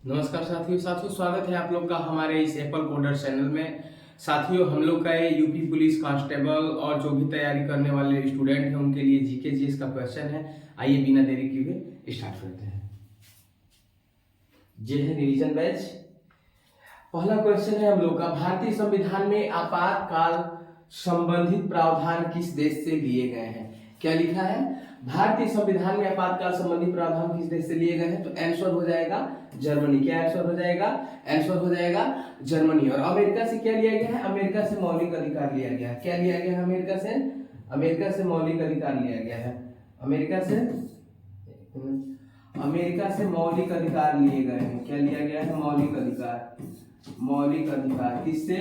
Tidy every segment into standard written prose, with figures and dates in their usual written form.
नमस्कार साथियों स्वागत है आप लोग का हमारे इस एप्पल कोडर चैनल में। साथियों, हम लोग का ये यूपी पुलिस कांस्टेबल और जो भी तैयारी करने वाले स्टूडेंट हैं उनके लिए जीके जीएस का क्वेश्चन है। आइए बिना देरी किए स्टार्ट करते हैं। ये है रिवीजन बैच। पहला क्वेश्चन है हम लोग का, भारतीय संविधान में आपातकाल संबंधित प्रावधान किस देश से लिए गए हैं? क्या लिखा है? भारतीय संविधान में आपातकाल संबंधी प्रावधान किस देश से लिए गए हैं? तो आंसर हो जाएगा जर्मनी। क्या आंसर हो जाएगा? आंसर हो जाएगा जर्मनी। और अमेरिका से क्या लिया गया है? अमेरिका से मौलिक अधिकार लिया गया है। क्या लिया गया है अमेरिका से? अमेरिका से मौलिक अधिकार लिया गया है। अमेरिका से मौलिक अधिकार लिए गए हैं। क्या लिया गया है? मौलिक अधिकार। मौलिक अधिकार किससे?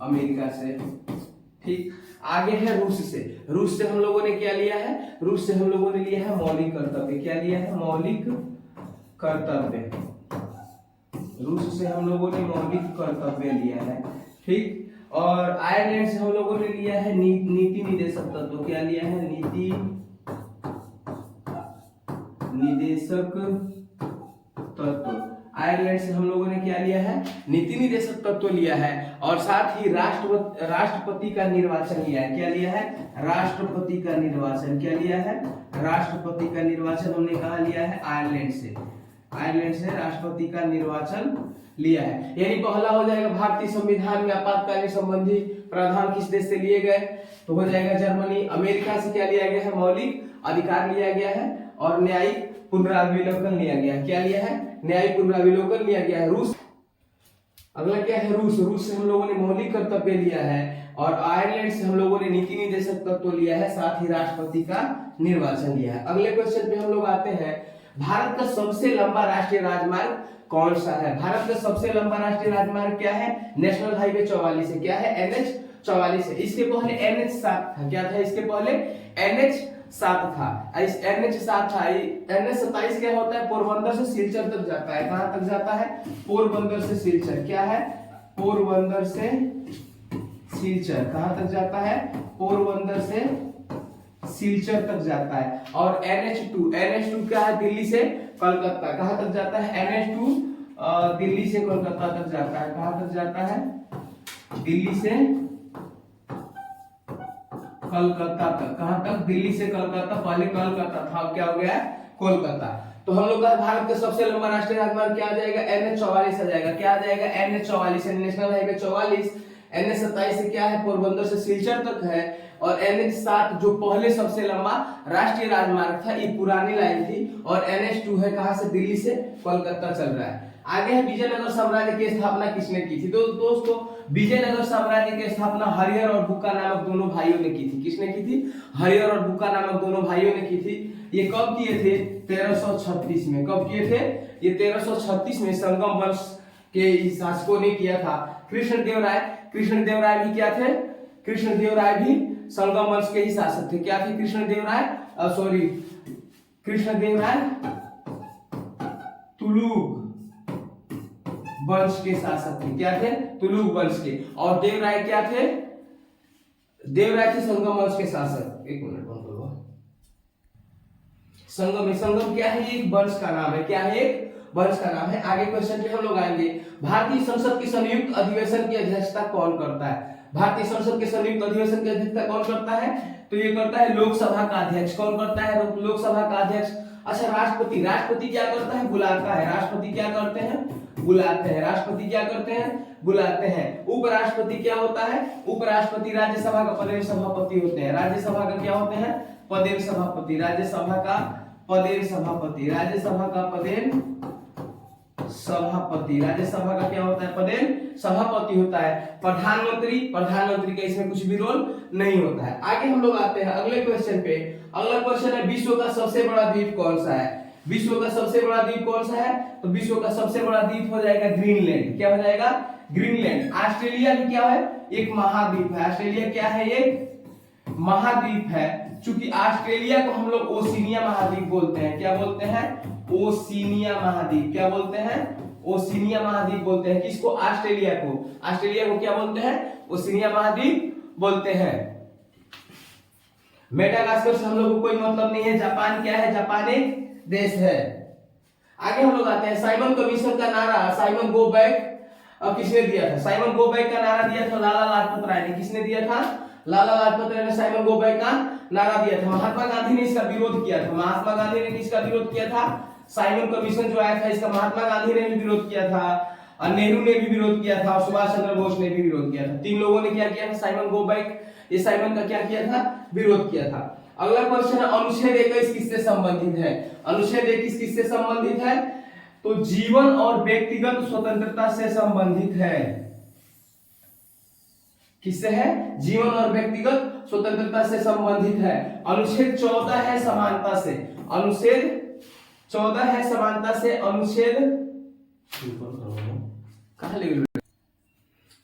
अमेरिका से। ठीक, आगे है रूस से। रूस से हम लोगों ने क्या लिया है? रूस से हम लोगों ने लिया है मौलिक कर्तव्य। क्या लिया है? मौलिक कर्तव्य। रूस से हम लोगों ने मौलिक कर्तव्य लिया है। ठीक, और आयरलैंड से हम लोगों ने लिया है नीति निदेशक तत्व। क्या लिया है? नीति निदेशक तत्व। आयरलैंड से हम लोगों ने क्या लिया है? नीति निदेशक तत्व लिया है। और साथ ही राष्ट्रपति का निर्वाचन लिया है। क्या लिया है? राष्ट्रपति का निर्वाचन। क्या लिया है? राष्ट्रपति का निर्वाचन हमने कहा लिया है? आयरलैंड से। आयरलैंड से राष्ट्रपति का निर्वाचन लिया है। यानी पहला हो जाएगा भारतीय संविधान में आपातकालीन संबंधी प्रावधान किस देश से लिए गए? तो हो जाएगा जर्मनी। अमेरिका से क्या लिया गया है? मौलिक अधिकार लिया गया है। और न्यायिक पुनरावलोकन लिया गया है। क्या लिया है? न्यायिक पुनरावलोकन लिया गया है। रूस, अगला क्या है? रूस। रूस से हम लोगों ने मौलिक कर्तव्य लिया है। और आयरलैंड से हम लोगों ने नीति निदेशक तत्व लिया है, साथ ही राष्ट्रपति का निर्वाचन लिया है। अगले क्वेश्चन पे हम लोग आते हैं, भारत का सबसे लंबा राष्ट्रीय राजमार्ग कौन सा है? भारत का सबसे लंबा राष्ट्रीय राजमार्ग क्या है? नेशनल हाईवे 44 है। क्या है? NH 44 है। इसके पहले NH 7 था। क्या था? इसके पहले NH 7 था। इस NH 7 था। NH 27 क्या होता है? पोरबंदर से सिलचर तक जाता है। कहां तक जाता है? पोरबंदर से सिलचर। क्या है? पोरबंदर से सिलचर। कहां तक जाता है? पोरबंदर से सिलचर तक जाता है। और NH2 क्या है? दिल्ली से कलकत्ता। कहां तक जाता है? NH2 दिल्ली से कोलकाता तक जाता है। कहां तक जाता है? दिल्ली से कलकत्ता तक। कहां तक? दिल्ली से कलकत्ता। पहले कलकत्ता था, अब क्या हो गया? कोलकाता। तो हम लोग का भारत का सबसे लंबा राष्ट्रीय राजमार्ग क्या आ जाएगा? NH 44 आ जाएगा। क्या आ जाएगा? NH 44 national highway 44। NH 27 से क्या है? पोरबंदर से सिलचर तक है। और NH 7 जो पहले सबसे लंबा राष्ट्रीय राजमार्ग था, ये पुरानी लाइन थी। और NH 2 है, कहां से? दिल्ली से कोलकाता चल रहा है। आगे है विजयनगर साम्राज्य की स्थापना किसने की थी? दोस्तों, विजयनगर साम्राज्य की स्थापना हरिहर और बुक्का नामक दोनों भाइयों ने की थी। किसने की थी? हरिहर और बुक्का नामक दोनों भाइयों ने की थी। ये कब किए थे? 1336 में। कब किए थे? ये 1336 में संगम वंश के शासकों ने किया था। कृष्णदेवराय भी क्या थे? कृष्णदेवराय भी संगम वंश के ही शासक थे। क्या थे? कृष्णदेवराय तुलुग वंश के शासक थे। क्या थे? तुलुग वंश के। और देवराय क्या थे? देवराय थे संगम वंश के शासक। एक मिनट बोलो। संगम क्या है? एक वंश का नाम है। क्या है? एक वंश का नाम है। आगे क्वेश्चन पे हम लोग आएंगे, भारतीय संसद के संयुक्त अधिवेशन की अध्यक्षता कौन करता है? भारतीय संसद के संयुक्त अधिवेशन की अध्यक्षता कौन करता है? तो ये करता है लोकसभा का अध्यक्ष। कौन करता है? लोकसभा का अध्यक्ष। अच्छा, राष्ट्रपति क्या करता है? बुलाता है। राष्ट्रपति क्या करते हैं? बुलाते हैं। राष्ट्रपति क्या करते हैं? बुलाते हैं। उपराष्ट्रपति क्या होता है? उपराष्ट्रपति राज्यसभा का पदेन सभापति होते हैं। राज्यसभा का क्या होते हैं? पदेन सभापति। राज्यसभा का पदेन सभापति। राज्यसभा का पदेन सभापति। राज्यसभा का क्या होता है? पदेन सभापति होता है। प्रधानमंत्री का इसमें कुछ भी रोल नहीं होता है। आगे हम लोग आते हैं अगले क्वेश्चन पे। अगला क्वेश्चन है, विश्व का सबसे बड़ा द्वीप कौन सा है? विश्व का सबसे बड़ा द्वीप कौन सा है? तो विश्व का सबसे बड़ा द्वीप हो जाएगा ग्रीनलैंड। क्या हो जाएगा? ग्रीनलैंड। ऑस्ट्रेलिया भी क्या है? एक महाद्वीप है। ऑस्ट्रेलिया क्या है? एक महाद्वीप है। चूंकि ऑस्ट्रेलिया को हम लोग ओशिनिया महाद्वीप बोलते हैं। क्या बोलते हैं? ओशिनिया महाद्वीप। क्या बोलते हैं? ओशिनिया महाद्वीप बोलते हैं। किसको? ऑस्ट्रेलिया को। ऑस्ट्रेलिया को क्या बोलते हैं? ओशिनिया महाद्वीप बोलते हैं। मेडागास्कर से हम लोग को कोई मतलब नहीं है। जापान क्या है? जापान एक देश है। आगे हम लोग आते हैं साइमन कमीशन का नारा साइमन गो बैक किसने दिया था? साइमन गो बैक का नारा दिया था लाला लाजपत राय ने। किसने दिया था? लाला लाजपत राय ने साइमन गो बैक का नारा दिया था। महात्मा गांधी ने इसका विरोध किया था। महात्मा गांधी ने किसका विरोध किया था? साइमन कमीशन जो आया था इसका महात्मा गांधी ने भी विरोध किया था, और नेहरू ने भी विरोध किया था, और सुभाष चंद्र बोस ने भी विरोध किया था। तीन लोगों ने क्या किया था? साइमन गो बैक, ये साइमन का क्या किया था? विरोध किया था। अगला क्वेश्चन है अनुच्छेद 21 किससे संबंधित है? अनुच्छेद 21 किससे संबंधित है? तो जीवन और व्यक्तिगत स्वतंत्रता से संबंधित है। किससे है? जीवन और व्यक्तिगत स्वतंत्रता से संबंधित है। अनुच्छेद 14 है समानता से। अनुच्छेद 14 है समानता से। अनुच्छेद कहां ले गए?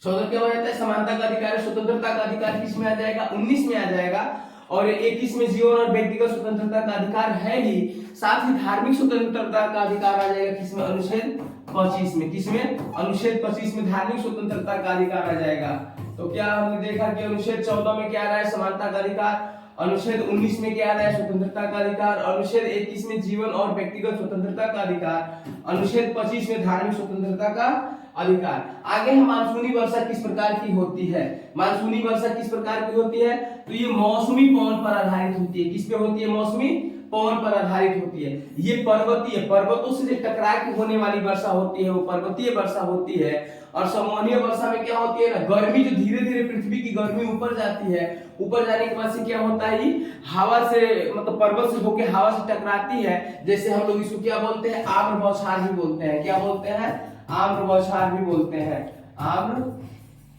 14 क्या हो जाता है? समानता का अधिकार, स्वतंत्रता का अधिकार किसमें आ जाएगा? 19 में आ जाएगा। और 21 में जीवन और व्यक्तिगत स्वतंत्रता का अधिकार है ही, साथ ही धार्मिक स्वतंत्रता का अधिकार आ जाएगा किसमें? अनुच्छेद 25 में। किसमें? अनुच्छेद 25 में धार्मिक स्वतंत्रता का अधिकार आ जाएगा। तो क्या हमने देखा कि अनुच्छेद 14 में क्या आ रहा है? समानता का अधिकार। अनुच्छेद 19 में क्या आ रहा है? स्वतंत्रता का अधिकार। अनुच्छेद 21 में जीवन और व्यक्तिगत स्वतंत्रता का अधिकार। अनुच्छेद 25 में धार्मिक स्वतंत्रता का अधिकार। आगे है मानसूनी वर्षा किस प्रकार की होती है? मानसूनी वर्षा किस प्रकार की होती है? तो ये मौसमी पवन पर आधारित होती है। किस पे होती है? मौसमी पवन पर आधारित होती है। ये पर्वतीय, पर्वतों से टकरा के होने वाली वर्षा होती है, वो पर्वतीय वर्षा होती है। और समूहनीय वर्षा में क्या होती है ना, गर्मी जो धीरे धीरे पृथ्वी की गर्मी ऊपर जाती है, ऊपर जाने के बाद से क्या होता है, हवा से मतलब पर्वत से होके हवा से टकराती है। जैसे हम लोग इसको क्या बोलते हैं? आम्र बौछार भी बोलते हैं। क्या बोलते हैं? आम्र बौछार भी बोलते हैं। आम्र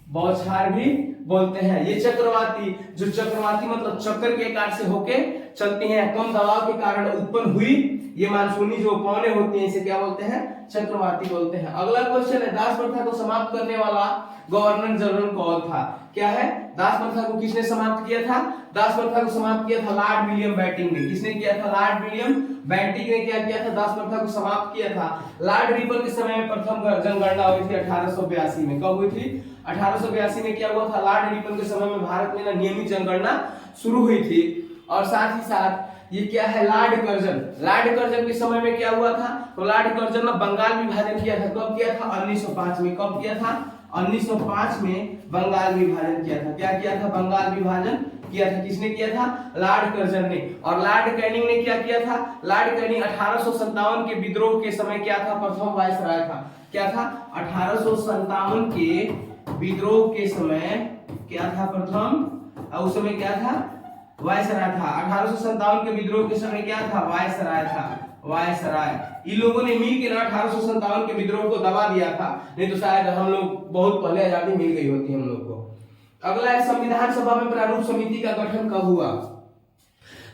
बौछार भी बोलते हैं। ये चक्रवाती, जो चक्रवाती मतलब चक्कर के आकार से होके चलती हैं, कम दबाव के कारण उत्पन्न हुई ये मानसूनी जो पवनें होती हैं, इसे क्या बोलते हैं? चक्रवाती बोलते हैं। अगला क्वेश्चन है दास प्रथा को समाप्त करने वाला गवर्नर जनरल कौन था? क्या है? दास प्रथा को किसने समाप्त किया था? दास प्रथा को समाप्त किया था लॉर्ड विलियम बेंटिंक ने। किसने किया था? लॉर्ड विलियम बेंटिंक ने क्या किया था? दास प्रथा को समाप्त किया था। लॉर्ड रिपन के समय में प्रथम जनगणना हुई थी 1882 में। कब हुई थी? 1882 में क्या हुआ था? लॉर्ड रिपन के समय में भारत में ना नियमित जनगणना शुरू हुई थी। और साथ ही साथ ये क्या है? लॉर्ड कर्जन, लॉर्ड कर्जन के समय में क्या हुआ था? तो लॉर्ड कर्जन ने बंगाल विभाजन किया था। कब किया था? 1905 में। कब किया था? 1905 में बंगाल विभाजन किया था। क्या किया था? बंगाल विभाजन किया था। किसने किया था? लॉर्ड कर्जन ने। और लॉर्ड कैनिंग ने क्या किया था? लॉर्ड कैनिंग 1857 के विद्रोह के समय क्या था? प्रथम वायसराय था। क्या था? 1857 के विद्रोह के समय क्या था? प्रथम, उस समय क्या था? वायसराय था। 1857 के विद्रोह के समय क्या था? वायसराय था। वायसराय। इन लोगों ने मिलकर 1857 के विद्रोह को दबा दिया था, नहीं तो शायद हम लोग बहुत पहले आजादी मिल गई होती हम लोग को। अगला है संविधान सभा में प्रारूप समिति का गठन कब हुआ?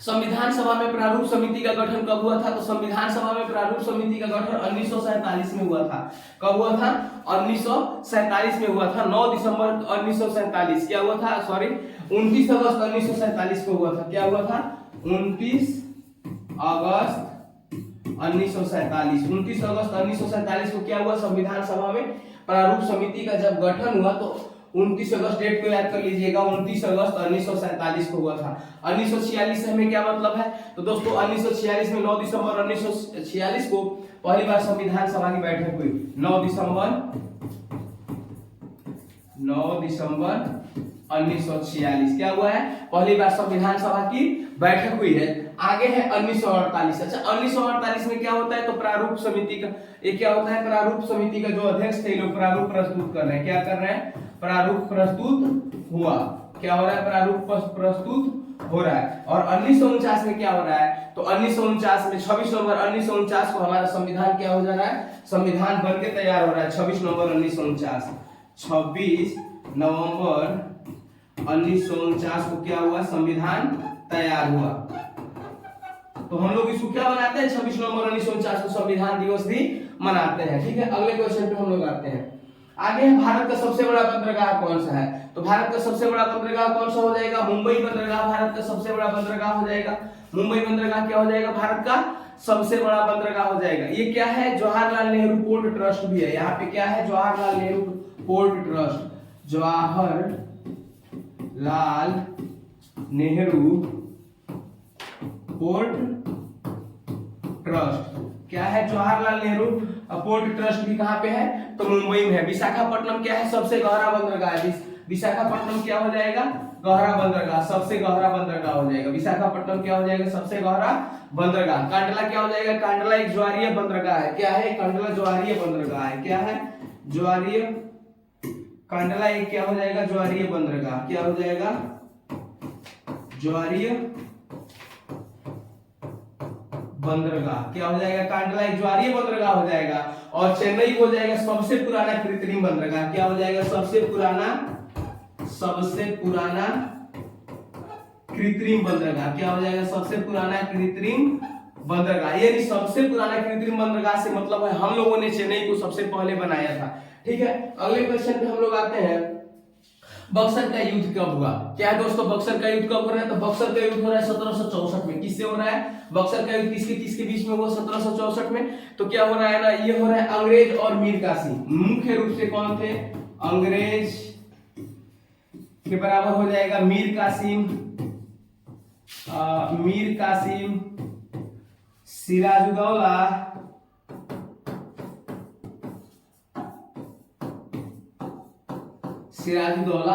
संविधान सभा में प्रारूप समिति का गठन कब हुआ था? तो संविधान सभा में प्रारूप समिति का गठन 1947 में हुआ था। कब हुआ था? 1947 में हुआ था। 9 दिसंबर 1947 क्या हुआ था? सॉरी 29 अगस्त 1947 को हुआ था। क्या हुआ था? 29 अगस्त 1947। 29 अगस्त 1947 को क्या हुआ? संविधान सभा में प्रारूप समिति का जब गठन हुआ तो 29 अगस्त डेट को याद कर लीजिएगा। 29 अगस्त 1947 को हुआ था। 1946 से हमें क्या मतलब है? तो दोस्तों 1946 में 9 दिसंबर 1946 को पहली बार संविधान सभा की बैठक हुई। 9 दिसंबर 1946 क्या हुआ है? पहली बार संविधान सभा की बैठक हुई है। आगे है 1948। अच्छा 1948 में क्या होता है? तो प्रारूप समिति का ये क्या होता है? प्रारूप समिति का जो अध्यक्ष थे लोग प्रारूप प्रस्तुत कर रहे हैं। क्या कर रहे हैं? प्रारूप प्रस्तुत हुआ। क्या हो रहा है? प्रारूप प्रस्तुत हो रहा है। और 1949 में क्या हो रहा है? तो 1949 में 26 नवंबर 1949 को हमारा संविधान क्या हो जा रहा है? संविधान बनके तैयार हो रहा है। 26 नवंबर 1949। 26 नवंबर 1949 को क्या हुआ? संविधान तैयार हुआ। तो हम लोग इसको क्या मनाते हैं? 26 नवंबर 1949 को संविधान दिवस भी मनाते हैं। ठीक है, अगले क्वेश्चन पे हम लोग आते हैं। आगे है भारत का सबसे बड़ा बंदरगाह कौन सा है? तो भारत का सबसे बड़ा बंदरगाह कौन सा हो जाएगा? मुंबई बंदरगाह भारत का सबसे बड़ा बंदरगाह हो जाएगा। मुंबई बंदरगाह क्या हो जाएगा? भारत का सबसे बड़ा बंदरगाह हो जाएगा। ये क्या है? जवाहरलाल नेहरू पोर्ट ट्रस्ट भी है। यहाँ पे क्या है? Jawaharlal Nehru port trust. Jawaharlal Nehru port trust क्या है, जवाहरलाल नेहरू पोर्ट ट्रस्ट भी कहाँ पे है, तो मुंबई में है। विशाखापट्टनम क्या है, सबसे गहरा बंदरगाह है। विशाखापट्टनम क्या हो जाएगा, गहरा बंदरगाह, सबसे गहरा बंदरगाह हो जाएगा। विशाखापट्टनम क्या हो जाएगा, सबसे गहरा बंदरगाह। कांडला क्या हो जाएगा, कांडला एक ज्वारीय बंदरगाह है। क्या है, कांडला ज्वारीय बंदरगाह है। क्या है, ज्वारीय, कांडला एक क्या हो जाएगा, ज्वारीय बंदरगाह। क्या हो जाएगा, ज्वारीय बंदरगाह। क्या हो जाएगा, कांडला एक ज्वारीय बंदरगाह हो जाएगा। और चेन्नई हो जाएगा सबसे पुराना कृत्रिम बंदरगाह। क्या हो जाएगा, सबसे पुराना कृत्रिम बंदरगाह। क्या हो जाएगा, सबसे पुराना कृत्रिम बंदरगाह। यानी सबसे पुराना कृत्रिम बंदरगाह से मतलब है हम लोगों ने चेन्नई को सबसे पहले बनाया था। ठीक है, अगले क्वेश्चन पे हम लोग आते हैं, बक्सर का युद्ध कब हुआ। क्या है दोस्तों, बक्सर का युद्ध कब हो रहा है, तो बक्सर का युद्ध हो रहा है 1764 में। किससे हो रहा है, बक्सर का युद्ध किसके किसके बीच में हुआ, 1764 में। तो क्या हो रहा है ना, ये हो रहा है अंग्रेज और मीर कासिम। मुख्य रूप से कौन थे, अंग्रेज के बराबर हो जाएगा मीर कासिम, सिराजुद्दौला,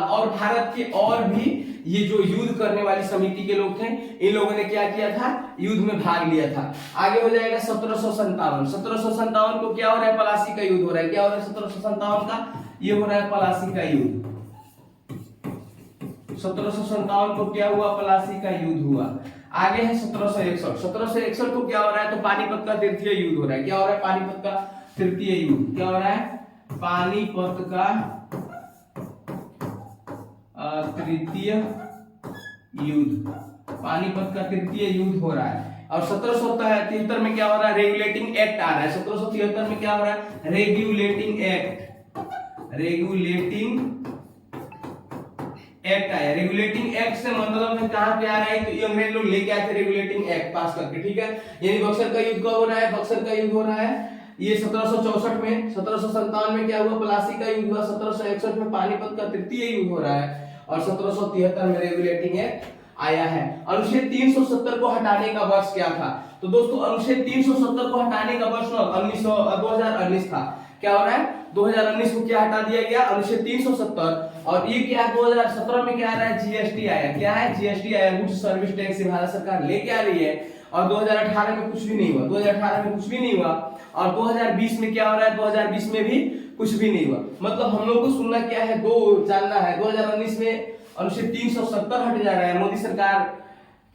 और भारत के और भी ये जो युद्ध करने वाली समिति के लोग थे, इन लोगों ने क्या किया था, युद्ध में भाग लिया था। आगे हो जाएगा 1757 को क्या हो रहा है, पलासी का युद्ध हो रहा है। क्या हो रहा है 1757 का, ये हो रहा है पलासी का युद्ध। 1757 को क्या हुआ, पलासी का युद्ध हुआ। आगे है 1761 को क्या हो रहा है, तो पानीपत का तृतीय युद्ध हो रहा है। क्या हो रहा है, पानीपत का तृतीय युद्ध। क्या हो रहा है, पानीपत का तृतीय युद्ध, पानीपत का तृतीय युद्ध हो रहा है। और 1773 में क्या हो रहा है, रेगुलेटिंग एक्ट आ रहा है। 1773 में क्या हो रहा है, रेगुलेटिंग एक्ट आया। रेगुलेटिंग एक्ट से मतलब है कहां पे आ रहा है, तो ये अंग्रेज लोग लेके आए थे रेगुलेटिंग एक्ट पास करके। ठीक है, यानी बक्सर का युद्ध कब हो रहा है, बक्सर का युद्ध हो रहा है ये 1764 में। 1757 में क्या हुआ, पलासी का युद्ध हुआ। 1761 में पानीपत का तृतीय युद्ध हो रहा है। और 1773 में रेगुलेटिंग एक्ट आया है। अनुच्छेद 370 को हटाने का वर्ष क्या था, तो दोस्तों अनुच्छेद 370 को हटाने का वर्ष 2019 था। क्या हो रहा है, 2019 को क्या हटा दिया गया, अनुच्छेद 370। और ये क्या 2017 में क्या आ रहा है, जीएसटी आया। क्या है, जीएसटी आया, गुड्स सर्विस टैक्स भारत सरकार लेके आ रही है। और 2018 में कुछ भी नहीं हुआ, 2018 में कुछ भी नहीं हुआ। और 2020 में क्या हो रहा है, 2020 में भी कुछ भी नहीं हुआ। मतलब हम लोग को सुनना क्या है, दो जानना है। 2019 में अनुच्छेद 370 हट जा रहा है, मोदी सरकार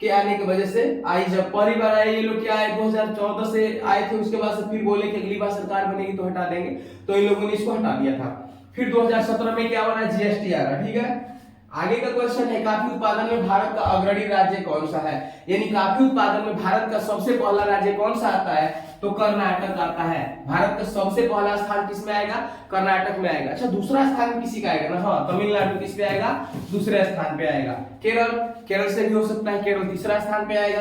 के आने की वजह से आई। जब पहली बार आए ये लोग, क्या आए 2014 से आए थे, उसके बाद से फिर बोले कि अगली बार सरकार बनेगी तो हटा देंगे, तो इन लोगों ने इसको हटा दिया था। फिर 2017 में क्या हो रहा है, जीएसटी आ रहा है। ठीक है, आगे का क्वेश्चन है, कॉफी उत्पादन में भारत का अग्रणी राज्य कौन सा है। यानी कॉफी उत्पादन में भारत का सबसे पहला राज्य कौन सा आता है, तो कर्नाटक आता है। भारत का सबसे पहला स्थान किसमें आएगा, कर्नाटक में आएगा। अच्छा, दूसरा स्थान किसी का आएगा ना, हाँ तमिलनाडु किस पे आएगा, दूसरे स्थान पे आएगा। केरल से भी हो सकता है, केरल तीसरा स्थान पे आएगा।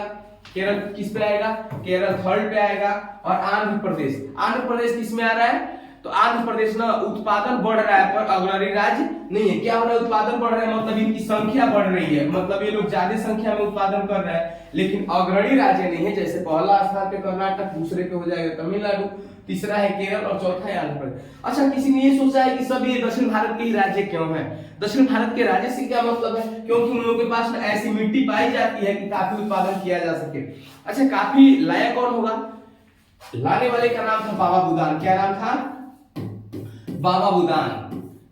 केरल किस पे आएगा, केरल थर्ड पे आएगा। और आंध्र प्रदेश किस में आ रहा है, तो आंध्र प्रदेश ना उत्पादन बढ़ रहा है पर अग्रणी राज्य नहीं है। क्या हो रहा है, उत्पादन बढ़ रहा है मतलब इनकी संख्या बढ़ रही है, मतलब ये लोग ज्यादा संख्या में उत्पादन कर रहे हैं, लेकिन अग्रणी राज्य नहीं है। जैसे पहला स्थान पे कर्नाटक, दूसरे पे हो जाएगा तमिलनाडु, तीसरा है केरल और चौथा है आंध्र प्रदेश। अच्छा, किसी ने ये सोचा है कि सब ये दक्षिण भारत के ही राज्य क्यों है। दक्षिण भारत के राज्य से क्या मतलब है, क्योंकि उन लोगों के पास ऐसी मिट्टी पाई जाती है कि काफी उत्पादन किया जा सके। अच्छा, काफी लाया कौन होगा, लाने वाले का नाम था बाबा बुदान। क्या नाम था, बाबा बुदान।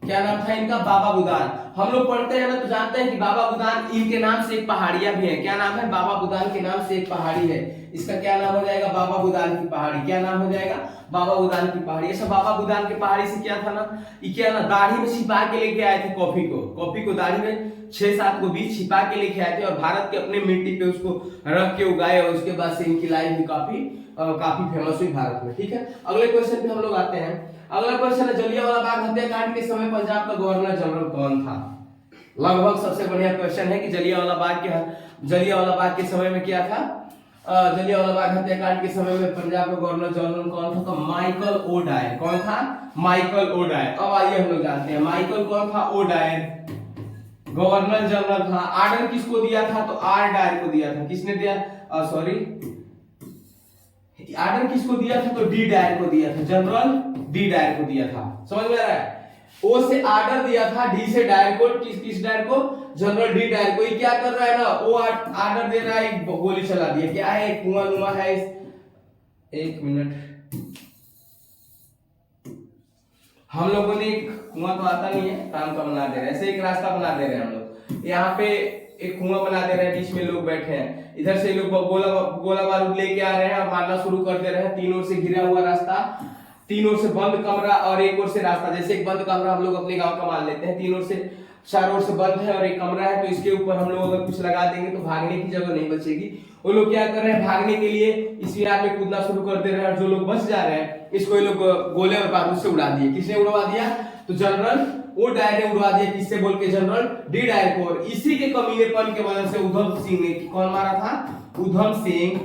क्या नाम था इनका, बाबा बुदान। हम लोग पढ़ते हैं ना तो जानते हैं कि बाबा बुदान इनके नाम से एक पहाड़ियां भी है। क्या नाम है, बाबा बुदान के नाम से एक पहाड़ी है। इसका क्या नाम हो जाएगा, बाबा बुदान की पहाड़ी। क्या नाम हो जाएगा, बाबा बुदान की पहाड़ी। ऐसा बाबा बुदान की पहाड़ी से क्या था ना, ये क्या ना दाढ़ी में छिपा के लेके आए थे कॉफी को दाढ़ी में 6-7 को बीज छिपा के लेके आए थे और भारत के अपने मिट्टी पे उसको रख के उगाए और उसके बाद से इनकी लाई भी काफी फेमस हुई भारत में। ठीक है, अगले क्वेश्चन पे हम लोग आते हैं। अगला क्वेश्चन है, जलियांवाला बाग हत्याकांड के समय पंजाब का गवर्नर जनरल कौन था। लगभग सबसे बढ़िया क्वेश्चन है कि जलियांवाला बाग के समय में क्या था, जलियांवाला बाग हत्याकांड के समय में पंजाब का गवर्नर जनरल कौन था, तो माइकल ओडायर। कौन था, माइकल ओडायर। अब आइए हम लोग जानते हैं माइकल कौन था, ओडायर गवर्नर जनरल था। आर्डर किसको दिया था, तो आर डायर को दिया था। किसने दिया, सॉरी आर्डर किसको दिया था? तो डी डायर को दिया था, जनरल डी डायर को दिया था। समझ में आ रहा है? ओ से आर्डर दिया था, डी से डायर को, किस डायर को? जनरल डी डायर को। ये क्या कर रहा है ना, वो आर्डर दे रहा है, एक गोली चला दिया। क्या है? कुआं नुमा है। एक मिनट, हम लोगों ने एक कुआं तो आता नहीं है, काम का बना दे रहे हैं, ऐसे एक रास्ता बना दे रहे हैं हम लोग। यहाँ पे एक कुआं बना दे रहे हैं, बीच में लोग बैठे हैं, इधर से लोग गोला बारूद लेके आ रहे हैं और मारना शुरू कर दे रहे हैं। तीन ओर से घिरा हुआ रास्ता, तीन ओर से बंद कमरा और एक ओर से रास्ता। जैसे एक बंद कमरा हम लोग अपने गांव का मान लेते हैं, तीन ओर से, चारों ओर से बंद है और एक कमरा है, तो इसके ऊपर हम लोग अगर कुछ लगा देंगे तो भागने की जगह नहीं बचेगी। वो लोग क्या कर रहे हैं, भागने के लिए इस विहार में कूदना शुरू कर दे रहे हैं। जो लोग बच जा रहे हैं इसको ये लोग गोले और बारूद से उड़ा दिए। किसने उड़वा दिया? तो जनरल वो डायर ने उड़वा दिया। किससे? बोल के जनरल डी डायर को। और इसी के कमीनेपन के वजह से उधम सिंह ने, कौन मारा था? उधम सिंह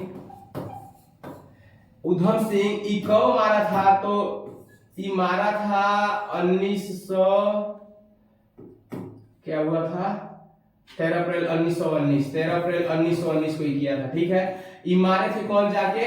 ई कब मारा था? तो ई मारा था 1900, क्या हुआ था? 13 अप्रैल 1919, 13 अप्रैल 1919 को ही किया था। ठीक है, ई मारे थे कौन जाके?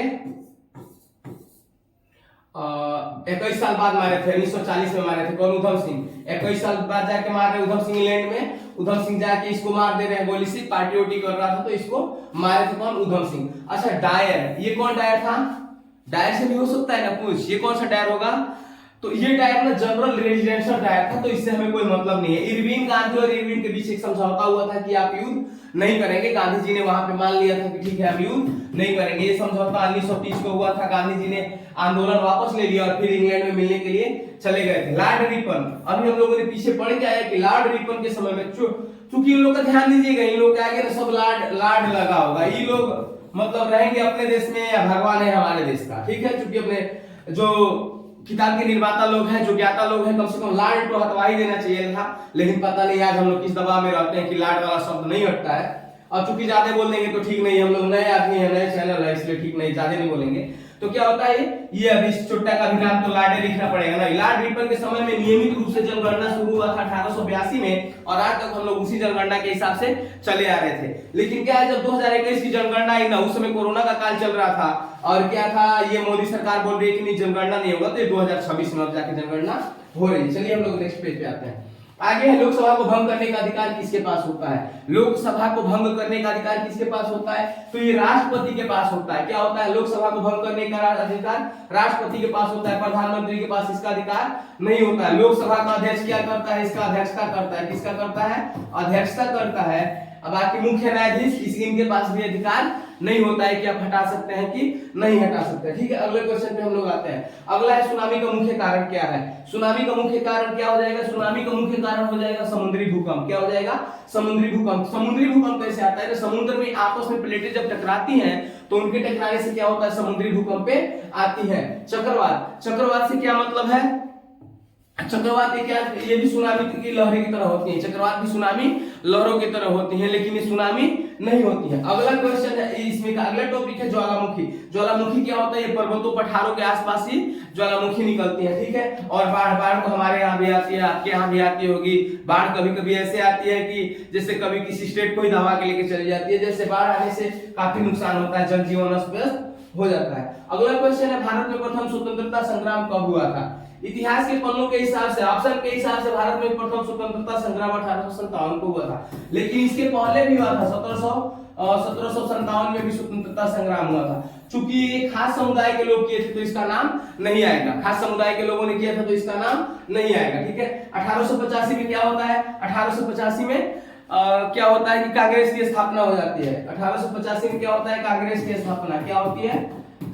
21 साल बाद मारे थे, 1940 में मारे थे। कौन? उधम सिंह। 21 साल बाद जाके मार रहे उधम सिंह इंग्लैंड में। उधम सिंह जाके इसको मार दे रहे हैं गोली से, पार्टी वोटी कर रहा था तो इसको मारे थे। कौन? उधम सिंह। अच्छा, डायर, ये कौन डायर था? डायर से भी हो सकता है ना कुछ, ये कौन सा डायर होगा? तो ये डायर ना जनरल रेजिडेंशियल डायर था, तो इससे हमें कोई मतलब नहीं है। इरविन गांधी और इरविन के बीच एक समझौता हुआ था कि आप युद्ध नहीं करेंगे। गांधी जी ने वहां पे मान लिया था कि ठीक है हम युद्ध नहीं करेंगे। ये समझौता 1930 को हुआ था। गांधी जी ने आंदोलन वापस ले लिया और फिर इंग्लैंड में मिलने के लिए चले गए थे। लॉर्ड रिपन, अभी हम लोगों ने पीछे पढ़ के आया कि लॉर्ड रिपन के समय में, चूंकि इन लोग का ध्यान दीजिएगा, इन लोग के आगे ना सब लाड लगा होगा। ये लोग मतलब रहेंगे अपने देश में या भगवान है हमारे देश का। ठीक है, चूंकि अपने जो किताब के निर्माता लोग हैं, जो ज्ञाता लोग हैं, कम से कम लाड तो हटवा ही देना चाहिए था। लेकिन पता नहीं आज हम लोग किस दबाव में रहते हैं कि लाड वाला शब्द नहीं हटता है। और चूंकि ज्यादा बोल देंगे तो ठीक नहीं, हम लोग नए आदमी है, नए चैनल है, इसलिए ठीक नहीं, ज्यादा नहीं बोलेंगे। तो क्या होता है, ये अभी चुट्टा का भी नाम तो लाडे लिखना पड़ेगा ना। लॉर्ड रिपन के समय में नियमित रूप से जनगणना शुरू हुआ था 1882 में, और आज तक हम लोग उसी जनगणना के हिसाब से चले आ रहे थे। लेकिन क्या है, जब 2021 की जनगणना आई ना, उस समय कोरोना का काल चल रहा था, और क्या था, ये मोदी सरकार बोल रही है कि नहीं जनगणना नहीं होगा, तो 2026 में अब जाके जनगणना हो रही है। चलिए हम लोग नेक्स्ट पेज पे आते हैं। आगे है, लोकसभा को भंग करने का अधिकार किसके पास होता है? लोकसभा को भंग करने का अधिकार किसके पास होता है? तो ये राष्ट्रपति के पास होता है। क्या होता है? लोकसभा को भंग करने का अधिकार राष्ट्रपति के पास होता है, प्रधानमंत्री के पास इसका अधिकार नहीं होता है। लोकसभा का अध्यक्ष क्या करता है? इसका अध्यक्षता करता है। किसका करता है? अध्यक्षता करता है। अब बाकी मुख्य न्यायाधीश, इनके पास भी अधिकार नहीं होता है कि आप हटा सकते हैं कि नहीं हटा सकते हैं। ठीक है, अगले क्वेश्चन पे हम लोग आते हैं। अगला है, सुनामी का मुख्य कारण क्या है? सुनामी का मुख्य कारण क्या हो जाएगा? सुनामी का मुख्य कारण हो जाएगा समुद्री भूकंप। क्या हो जाएगा? समुद्री भूकंप। समुद्री भूकंप कैसे आता है? समुद्र में आपस में प्लेटें जब टकराती हैं तो उनके टकराने से क्या होता है? समुद्री भूकंप पे आती है। चक्रवात, चक्रवात से क्या मतलब है? चक्रवात क्या, ये भी सुनामी की लहरें की तरह होती है। चक्रवात भी सुनामी लहरों की तरह होती है, लेकिन ये सुनामी नहीं होती है। अगला क्वेश्चन है इसमें का, अगला टॉपिक है ज्वालामुखी। ज्वालामुखी क्या होता है? ये पर्वतों पठारों के आसपास ही ज्वालामुखी निकलती है। ठीक है, और बाढ़ तो हमारे यहाँ भी आती है, आपके यहाँ भी आती होगी। बाढ़ कभी कभी ऐसे आती है कि जैसे कभी किसी स्टेट को ही दबा के लेके चली जाती है। जैसे बाढ़ आने से काफी नुकसान होता है, जनजीवन अस्त व्यस्त हो जाता है। अगला क्वेश्चन है, भारत में प्रथम स्वतंत्रता संग्राम कब हुआ था? इतिहास के पन्नों के हिसाब से, ऑप्शन के हिसाब से भारत में प्रथम स्वतंत्रता संग्राम 1857 को हुआ था, लेकिन इसके पहले भी हुआ था, 1757 में भी स्वतंत्रता संग्राम हुआ था। चूंकि ये खास समुदाय के लोग किए थे तो इसका नाम नहीं आएगा। खास समुदाय के लोगों ने किया था तो इसका नाम नहीं आएगा। ठीक है, 1885 में क्या होता है? 1885 में क्या होता है कि कांग्रेस की स्थापना हो जाती है। 1885 में क्या होता है? कांग्रेस की स्थापना। क्या होती है?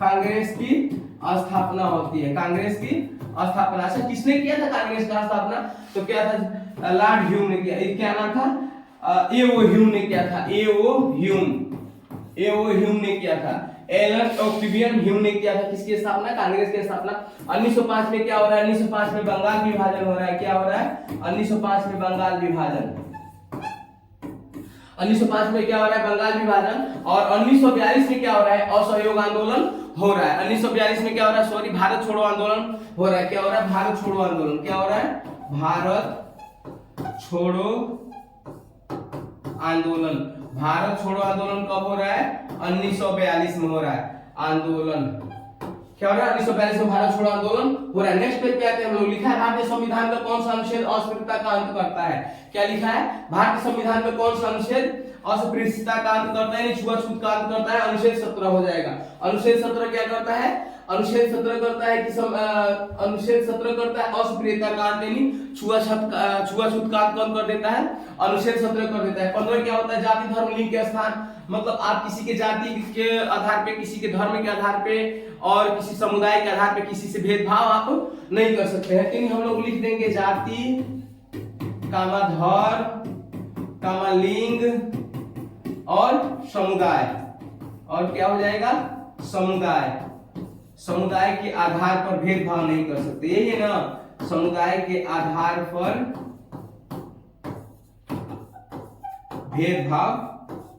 कांग्रेस की स्थापना होती है। कांग्रेस की स्थापना। अच्छा, किसने किया था कांग्रेस का स्थापना? तो क्या था? लॉर्ड ह्यूम ने किया। क्या नाम था? एओ ह्यूम ने किया था। एओ ह्यूम ने किया था। एलन ऑक्टेवियन ह्यूम ने किया था। किसकी स्थापना? कांग्रेस की स्थापना। 1905 में क्या हो रहा है? 1905 में बंगाल विभाजन हो रहा है। क्या हो रहा है? 1905 में बंगाल विभाजन। 1905 में क्या हो रहा है? बंगाल विभाजन। और 1942 में क्या हो रहा है? असहयोग आंदोलन हो रहा है। 1942 में क्या हो रहा है? सॉरी, भारत छोड़ो आंदोलन हो रहा है। क्या हो रहा है? भारत छोड़ो आंदोलन। क्या हो रहा है? भारत छोड़ो आंदोलन। भारत छोड़ो आंदोलन कब हो रहा है? 1942 में हो रहा है आंदोलन। क्या हो रहा है, 1942 में भारत छोड़ो आंदोलन हो रहा है। नेक्स्ट पेज पे आते हैं हम लोग, लिखा है भारतीय संविधान का कौन सा अनुच्छेद अस्पृश्यता का अंत करता है। क्या लिखा है, भारतीय संविधान में कौन सा अनुच्छेद अस्पृश्यता का अंत करता है, छुआछूत का अंत करता है। अनुच्छेद 17 हो जाएगा। अनुच्छेद 17 क्या करता है, अनुच्छेद 17 करता है कि अनुच्छेद 17 करता है अस्पृश्यता का अंत, यानी छुआछूत का अंत कौन कर देता है, अनुच्छेद 17 कर देता है। 15 क्या होता है, जाति धर्म लिंग के स्थान, मतलब आप किसी के जाति के आधार पे, किसी के धर्म के आधार पे और किसी समुदाय के आधार पे किसी से भेदभाव आप नहीं कर सकते हैं। तीन हम लोग लिख देंगे, जाति कामा धर्म कामा लिंग और समुदाय, और क्या हो जाएगा, समुदाय। समुदाय के आधार पर भेदभाव नहीं कर सकते, यही है ना, समुदाय के आधार पर भेदभाव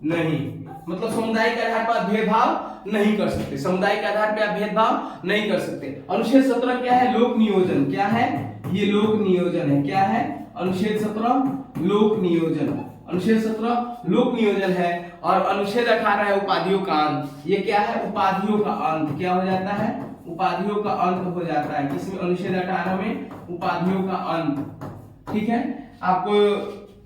नहीं, मतलब समुदाय के आधार पर भेदभाव नहीं कर सकते, समुदाय के आधार पर आप भेदभाव नहीं कर सकते। अनुच्छेद 17 क्या है, लोक नियोजन। क्या है, ये लोक नियोजन है। क्या है, अनुच्छेद 17 लोक नियोजन। अनुच्छेद 17 लोक नियोजन है। और अनुच्छेद 18 है उपाधियों का अंत। ये क्या है, उपाधियों का अंत। क्या हो जाता है, उपाधियों का अंत हो जाता है। किसमें, अनुच्छेद 18 में उपाधियों का अंत। ठीक है, आपको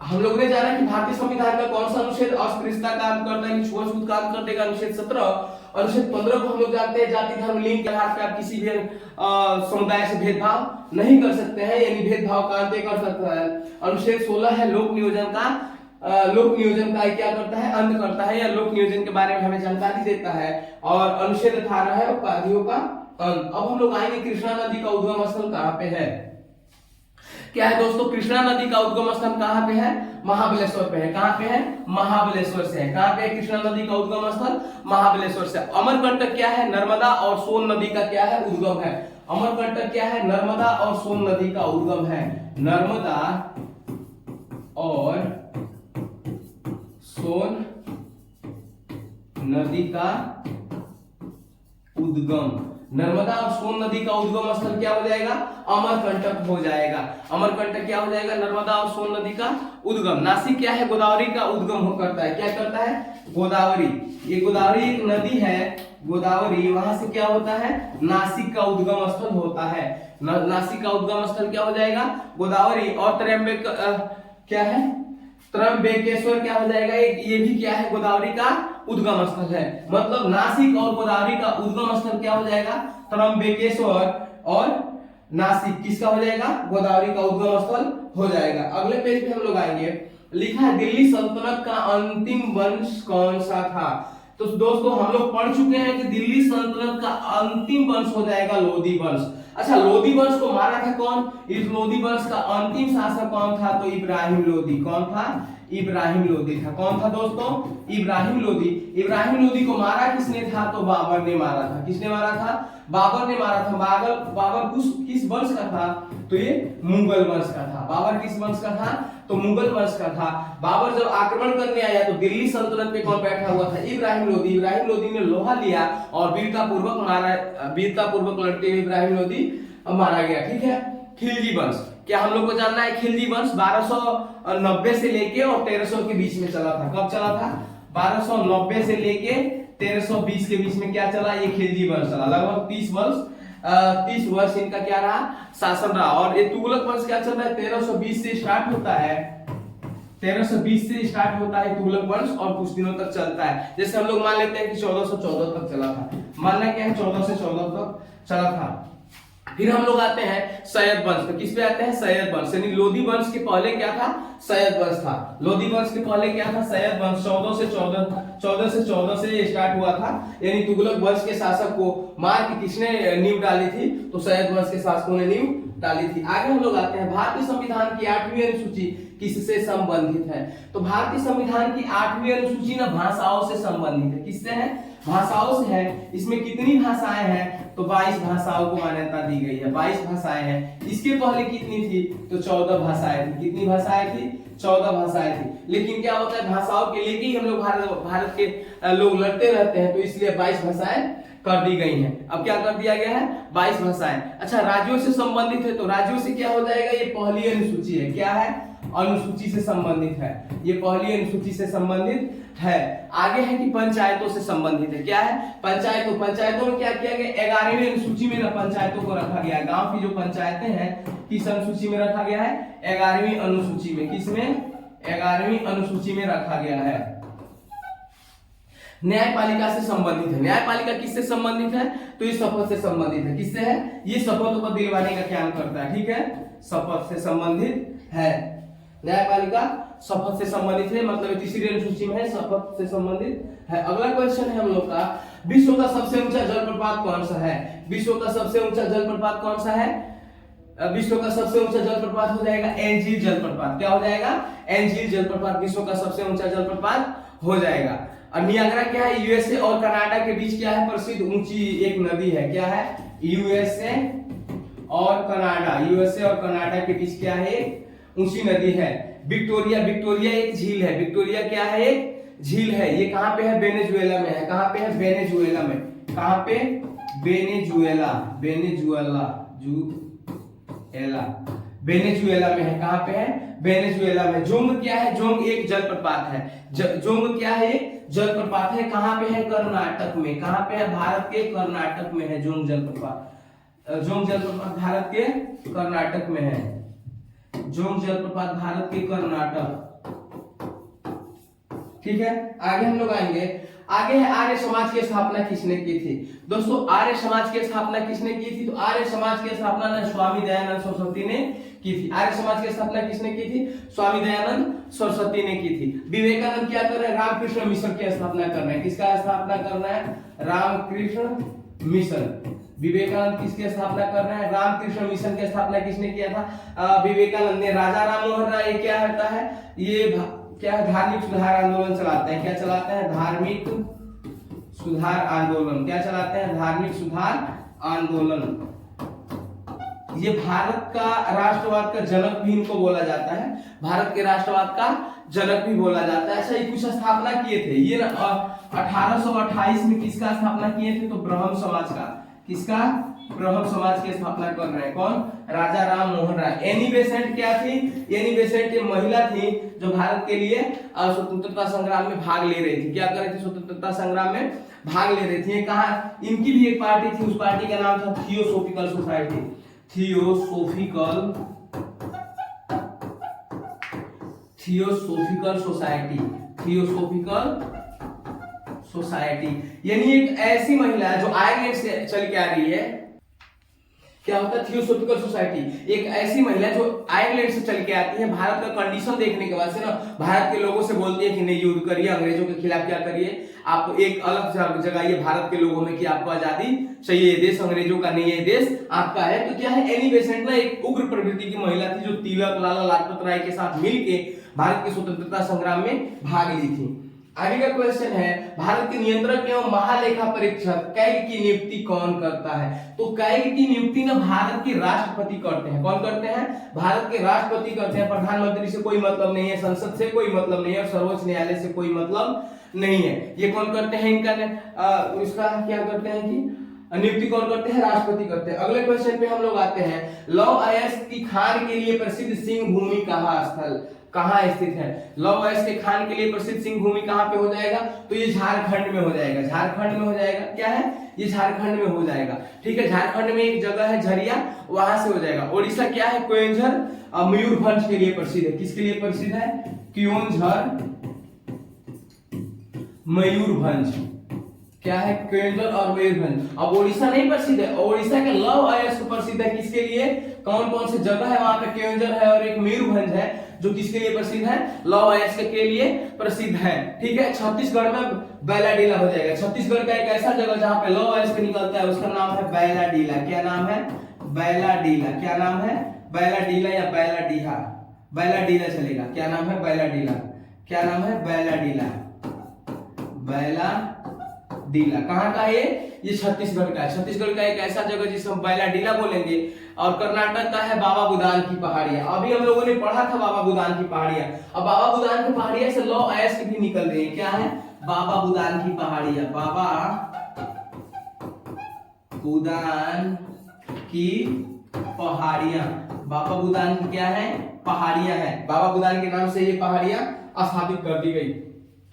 हम लोग ने जाना कि भारतीय संविधान का कौन सा अनुच्छेद अस्पृश्यता का अंत करता है, छुआछूत का अंत कर देगा, अनुच्छेद 17। अनुच्छेद 15 को हम लोग जानते हैं, जाति धर्म लिंग के आधार पर आप किसी भी समुदाय से भेदभाव नहीं कर सकते हैं, यानी भेदभाव का अंत कर सकता है। अनुच्छेद 16 है लोक नियोजन का। लोक नियोजन का क्या करता है, अंत करता है, या लोक नियोजन के बारे में हमें जानकारी देता है। और अनुच्छेद 18 है उपाधियों का अंत। अब हम लोग आएंगे, कृष्णा नदी का उद्गम स्थल कहाँ पे है। क्या है दोस्तों, कृष्णा नदी का उद्गम स्थल कहाँ पे है, महाबलेश्वर पे है। कहाँ पे है, महाबलेश्वर से है। कहाँ पे है कृष्णा नदी का उद्गम स्थल, महाबलेश्वर से। अमरकंटक क्या है, नर्मदा और सोन नदी का क्या है, उद्गम है। अमरकंटक क्या है, नर्मदा और सोन नदी का उद्गम है। नर्मदा और सोन नदी का उद्गम, नर्मदा और सोन नदी का उद्गम स्थल क्या हो जाएगा, अमरकंटक हो जाएगा। अमरकंटक क्या हो जाएगा, नर्मदा और सोन नदी का उद्गम। नासिक क्या है, गोदावरी का उद्गम करता है। क्या करता है, गोदावरी। ये गोदावरी एक नदी है, गोदावरी, वहां से क्या होता है, नासिक का उद्गम स्थल होता है। नासिक का उद्गम स्थल क्या हो जाएगा, गोदावरी। और त्र्यंबक क्या है, त्र्यंबकेश्वर क्या हो जाएगा, ये भी क्या है, गोदावरी का उद्गम स्थल है। मतलब नासिक और गोदावरी का उद्गम स्थल क्या हो जाएगा, त्र्यंबकेश्वर। और नासिक किसका हो जाएगा, गोदावरी का उद्गम स्थल हो जाएगा। अगले पेज पे हम लोग आएंगे, लिखा है दिल्ली सल्तनत का अंतिम वंश कौन सा था। तो दोस्तों हम लोग पढ़ चुके हैं कि दिल्ली सल्तनत का अंतिम वंश हो जाएगा लोधी वंश। अच्छा, लोधी वंश को मारा था कौन, इस लोधी वंश का अंतिम शासक कौन था, तो इब्राहिम लोधी। कौन था, इब्राहिम लोधी था। कौन था दोस्तों, इब्राहिम लोधी। इब्राहिम लोधी को मारा किसने था, तो बाबर ने मारा था। किसने मारा था, बाबर ने मारा था। बाबर किस वंश का था, तो ये मुगल वंश का था। बाबर किस वंश का था, तो मुगल वंश का था। बाबर जब आक्रमण करने आया तो दिल्ली सल्तनत पे कौन बैठा हुआ था, इब्राहिम लोधी। इब्राहिम लोधी ने लोहा लिया और वीरतापूर्वक मारा, वीरतापूर्वक लड़ते हुए इब्राहिम लोधी मारा गया। ठीक है, खिलजी वंश, क्या हम लोग को जानना है, खिलजी वंश 1290 से लेके और 1300 के बीच में चला था। कब चला था, 1290 से लेके 1320 के बीच में क्या चला, ये खिलजी वंश चला। लगभग 30 वर्ष इनका क्या रहा, शासन रहा। और ये तुगलक वंश क्या चल रहा है, 1320 से स्टार्ट होता है, 1320 से स्टार्ट होता है तुगलक वंश और कुछ दिनों तक चलता है। जैसे हम लोग मान लेते हैं कि 1414 तक चला था, मानना क्या है 14 से 14 तक चला था। फिर हम लोग आते हैं सैयद वंश पे। किस पे आते हैं, सैयद वंश, यानी लोधी वंश के पहले क्या था, सैयद वंश था। लोधी वंश के पहले क्या था, सैयद वंश। 14 से 14 से स्टार्ट हुआ था, यानी तुगलक वंश के शासक को मार के किसने नींव डाली थी, तो सैयद वंश के शासकों ने नींव डाली थी। आगे हम लोग आते हैं, भारतीय संविधान की 8वीं अनुसूची किससे संबंधित है, तो भारतीय संविधान की 8वीं अनुसूची ना भाषाओं से संबंधित है। किससे है, भाषाओं से है। इसमें कितनी भाषाएं हैं, तो 22 भाषाओं को मान्यता दी गई है, 22 भाषाएं हैं। इसके पहले कितनी थी, तो 14 भाषाएं थी। कितनी भाषाएं थी, 14 भाषाएं थी। लेकिन क्या होता है, भाषाओं के लेके ही हम लोग भारत के लोग लड़ते रहते हैं, तो इसलिए 22 भाषाएं कर दी गई हैं। अब क्या कर दिया गया है, 22 भाषाएं। अच्छा, राज्यों से संबंधित है, तो राज्यों से क्या हो जाएगा, ये पहली अनुसूची है। क्या है, अनुसूची से संबंधित है, ये पहली अनुसूची से संबंधित है। आगे है कि पंचायतों से संबंधित है। क्या है? पंचायतों में क्या किया गया? 11वीं अनुसूची में पंचायतों को रखा गया। गांव की जो पंचायतें हैं किस अनुसूची में रखा गया है? 11वीं अनुसूची में। किसमें? 11वीं अनुसूची में रखा गया है। न्यायपालिका से संबंधित है। न्यायपालिका किससे संबंधित है? तो ये शपथ से संबंधित है। किससे है? ये शपथों को दिलवाने का काम करता है। ठीक है, शपथ से संबंधित है। न्यायपालिका शपथ से संबंधित है, मतलब तीसरी अनुसूची में है, शपथ से संबंधित है। अगला क्वेश्चन है हम लोग का, विश्व का सबसे ऊंचा जलप्रपात कौन सा है? विश्व का सबसे ऊंचा जलप्रपात कौन सा है? विश्व का सबसे ऊंचा जलप्रपात हो जाएगा एंजील जलप्रपात। क्या हो जाएगा? एंजील जलप्रपात विश्व का सबसे ऊंचा जलप्रपात हो जाएगा। और नियाग्रा क्या है? यूएसए और कनाडा के बीच क्या है? प्रसिद्ध ऊंची एक नदी है। क्या है? यूएसए और कनाडा, यूएसए और कनाडा के बीच क्या है? एक ऊंची नदी है विक्टोरिया। विक्टोरिया एक झील है। विक्टोरिया क्या है? एक झील है। ये कहां पे है? वेनेजुएला में है। कहां पे है? वेनेजुएला में। कहां पे? वेनेजुएला, वेनेजुएला, वेनेजुएला में है। कहां पे है? वेनेजुएला में। जोंग क्या है? जोंग एक जलप्रपात है। जोंग क्या है? जलप्रपात है। कहां पे है? कर्नाटक में। कहां पे है? भारत के कर्नाटक में है जोंग जलप्रपात। जोंग जलप्रपात भारत के कर्नाटक में है। जोंग जलप्रपात भारत के कर्नाटक। ठीक है, आगे हम लोग आएंगे। आगे है आर्य समाज की स्थापना किसने की थी? दोस्तों आर्य समाज की स्थापना किसने की थी? तो आर्य समाज की स्थापना ना स्वामी दयानंद सरस्वती ने की थी। आर्य समाज की स्थापना किसने की थी? स्वामी दयानंद सरस्वती ने की थी। विवेकानंद क्या कर रहे हैं? रामकृष्ण मिशन की स्थापना कर रहे हैं। किसका स्थापना कर रहे हैं? रामकृष्ण मिशन। विवेकानंद किसकी स्थापना कर रहे हैं? रामकृष्ण मिशन की स्थापना किसने किया था? विवेकानंद ने। राजा राम मोहन राय क्या करता है? ये क्या है? धार्मिक सुधार आंदोलन चलाते हैं। क्या चलाते हैं? धार्मिक सुधार आंदोलन। क्या चलाते हैं? धार्मिक सुधार आंदोलन। ये भारत का राष्ट्रवाद का जनक भी इनको बोला जाता है। भारत के राष्ट्रवाद का जनक भी बोला जाता है। अच्छा, ये कुछ स्थापना किए थे। ये 1828 में किसका स्थापना किए थे? तो ब्रह्म समाज का। किसका? ब्रह्म समाज की स्थापना कर रहे हैं। कौन? राजा राम मोहन राय। एनी बेसेंट क्या थी? एनी बेसेंट एक महिला थी जो भारत के लिए स्वतंत्रता संग्राम में भाग ले रही थी। क्या कर रही थी? स्वतंत्रता संग्राम में भाग ले रही थी। कहा? इनकी भी एक पार्टी थी, उस पार्टी का नाम था theosophical society. Theosophical society. Theosophical society यानी एक ऐसी महिला जो आयरलैंड से चल के आ रही है। क्या होता है? थियोसोफिकल सोसाइटी एक ऐसी महिला जो आयरलैंड से चल के आती है। भारत का कंडीशन देखने के बाद से ना भारत के लोगों से बोलती है कि नहीं युद्ध करिए, अंग्रेजों के खिलाफ क्या करिए, आप एक अलग जगाइए भारत के लोगों में कि आपको आजादी चाहिए, ये देश अंग्रेजों का नहीं है, ये देश आपका है। तो क्या है? एनी बेसेंट ना एक उग्र प्रवृत्ति की महिला थी जो तिलक, लाला लाजपत राय के साथ मिलके भारत की स्वतंत्रता संग्राम में भाग ली थी। आगे का क्वेश्चन है, भारत के नियंत्रक एवं महालेखा परीक्षक कैग की नियुक्ति कौन करता है? तो कैग की नियुक्ति ना भारत के राष्ट्रपति करते हैं। कौन करते हैं? भारत के राष्ट्रपति करते हैं। प्रधानमंत्री से कोई मतलब नहीं है, संसद से कोई मतलब नहीं है, और सर्वोच्च न्यायालय से कोई मतलब नहीं है। ये कौन करते हैं? इनका इसका क्या करते हैं कि नियुक्ति कौन करते हैं? राष्ट्रपति करते हैं। अगले क्वेश्चन पे हम लोग आते हैं, लौह अयस्क की खान के लिए प्रसिद्ध सिंह भूमि कहाँ स्थित है? लौह अयस्क के खान के लिए प्रसिद्ध सिंह भूमि कहाँ पे हो जाएगा? तो ये झारखंड में हो जाएगा। झारखंड में हो जाएगा। क्या है? ये झारखंड में हो जाएगा। ठीक है, झारखंड में एक जगह है झरिया, वहां से हो जाएगा। ओडिशा क्या है? क्योंझर मयूरभंज के लिए प्रसिद्ध है। किसके लिए प्रसिद्ध है? क्योंझर मयूरभंज। क्या है? क्योंझर और मयूरभंज। अब ओडिशा नहीं प्रसिद्ध है, ओडिशा के लौह अयस्क प्रसिद्ध है। किसके लिए? कौन कौन से जगह है वहां पे? क्योंझर है और एक मयूरभंज है, जो किसके लिए प्रसिद्ध है? लौह अयस्क के लिए प्रसिद्ध है। ठीक है, छत्तीसगढ़ में बैलाडीला हो जाएगा। छत्तीसगढ़ का एक ऐसा जगह जहां पे लौह अयस्क निकलता है, उसका नाम है बैलाडीला। क्या नाम है? बैलाडीला। क्या नाम है? बैलाडीला या बैलाडीहा? बैलाडीला चलेगा। क्या नाम है? बैलाडीला। क्या नाम है? बैलाडीला। बैलाडीला कहाँ का है? ये छत्तीसगढ़ का है। छत्तीसगढ़ का एक ऐसा जगह जिसे हम बैलाडीला बोलेंगे। और कर्नाटक का है बाबा बुदान की पहाड़ियां। अभी हम लोगों ने पढ़ा था बाबा बुदान की पहाड़ियां। अब बाबा बुदान की पहाड़ियां से लौह अयस्क भी निकल रही है। क्या है? बाबा बुदान की पहाड़ियां। बाबा बुदान की पहाड़ियां। बाबा बुदान की क्या है? पहाड़ियां है। बाबा बुदान के नाम से ये पहाड़ियां स्थापित कर दी गई।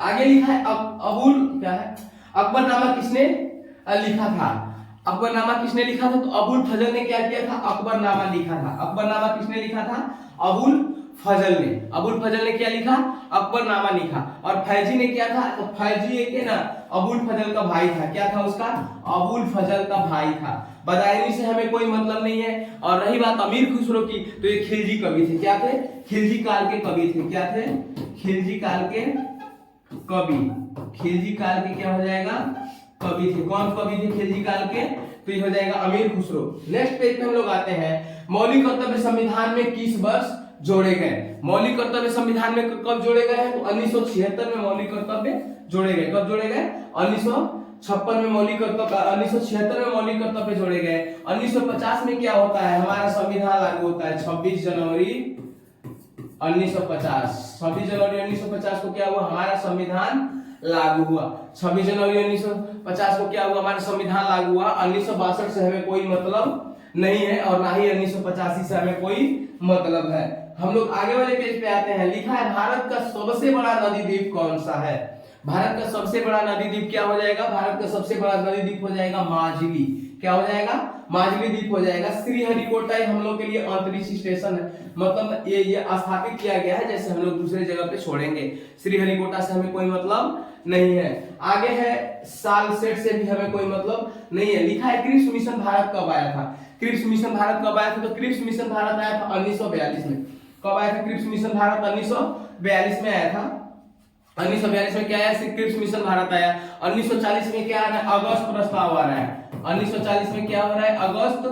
आगे लिखा है अबुल क्या है? अकबरनामा किसने लिखा था? अकबरनामा किसने लिखा था? तो अबुल फजल ने क्या किया था? अकबरनामा लिखा था। अकबरनामा किसने लिखा था? अबुल फजल ने। अबुल फजल ने क्या लिखा? अकबरनामा लिखा। और फैजी ने क्या था? तो फैजी एक है ना अबुल फजल का भाई था। क्या था उसका? अबुल फजल का भाई था। बदायूं से हमें कोई मतलब नहीं है। और रही बात अमीर खुसरो की, तो ये खिलजी कवि थे। क्या थे? खिलजी काल के कवि थे। क्या थे? खिलजी काल के कवि। खिलजी काल के क्या हो जाएगा? कवि थे। कौन कवि थे खिलजी काल के? तो ये हो जाएगा अमीर खुसरो। नेक्स्ट पेज पे हम लोग आते हैं। मौलिक कर्तव्य संविधान में किस वर्ष जोड़े गए? मौलिक कर्तव्य संविधान में कब जोड़े गए हैं? तो 1976 में मौलिक कर्तव्य जोड़े गए। कब जोड़े गए? 1956 में मौलिक कर्तव्य, 1976 में मौलिक कर्तव्य जोड़े गए। 1950 में क्या होता है? हमारा संविधान लागू होता है 26 जनवरी 1950। 26 जनवरी 1950 को क्या हुआ? हमारा संविधान लागू हुआ। 26 जनवरी 1950 को क्या हुआ? हमारा संविधान लागू हुआ। 1962 से हमें कोई मतलब नहीं है और ना ही 1985 से हमें कोई मतलब है। हम लोग आगे वाले पेज पे आते हैं। लिखा है भारत का सबसे बड़ा नदी द्वीप कौन सा है? भारत का सबसे बड़ा नदी द्वीप क्या हो जाएगा? भारत का सबसे बड़ा नदी द्वीप हो जाएगा माजुली। क्या हो जाएगा? माजुली द्वीप हो जाएगा। श्रीहरिकोटा हम लोग के लिए अंतरिक्ष स्टेशन है। मतलब ये स्थापित किया गया है, जैसे हम लोग दूसरे जगह पे छोड़ेंगे। श्रीहरिकोटा से हमें कोई मतलब नहीं है। आगे है साल सेट से भी हमें कोई मतलब नहीं है। लिखा है क्रिप्स मिशन भारत कब आया था? क्रिप्स मिशन भारत कब आया था? तो क्रिप्स मिशन भारत आया था 1942 में। कब आया था क्रिप्स मिशन भारत? 1942 में आया था। 1942 में क्या आया? क्रिप्स मिशन भारत आया। 1940 में क्या आ रहा है? अगस्त प्रस्ताव आ रहा है। 1940 में क्या हो रहा है? अगस्त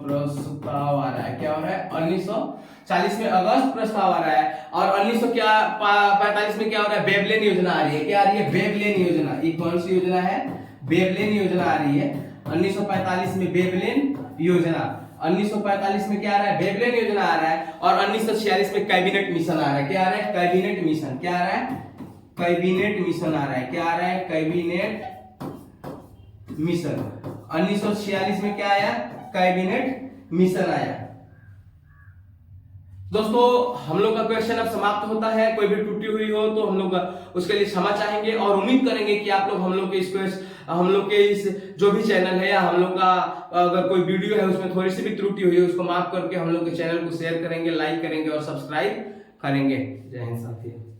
प्रस्ताव आ रहा है। क्या हो रहा है? 1940 में अगस्त प्रस्ताव आ रहा है। और 1945 में क्या हो रहा है? बेबलेन योजना आ रही है। क्या आ रही है? बेबलेन योजना। ये कौन सी योजना है? बेबलेन योजना आ रही है 1945 में। बेबलेन योजना 1945 में क्या आ रहा है? बेबलेन योजना आ रहा है। और 1946 में कैबिनेट मिशन आ रहा है। क्या आ रहा है? Cabinet mission. क्या आ रहा है? कैबिनेट मिशन आ रहा है। क्या आ रहा है? Cabinet mission. 1946 में क्या आया? कैबिनेट मिशन आया। दोस्तों हम लोग का क्वेश्चन अब समाप्त होता है। कोई भी त्रुटि हुई हो तो हम लोग उसके लिए क्षमा चाहेंगे और उम्मीद करेंगे कि आप लोग हम लोग के इस जो भी चैनल है या हम लोग का अगर कोई वीडियो है उसमें थोड़ी सी भी त्रुटि हुई है उसको माफ करके हम लोग के चैनल को शेयर करेंगे, लाइक करेंगे और सब्सक्राइब करेंगे। जय हिंद साथियों।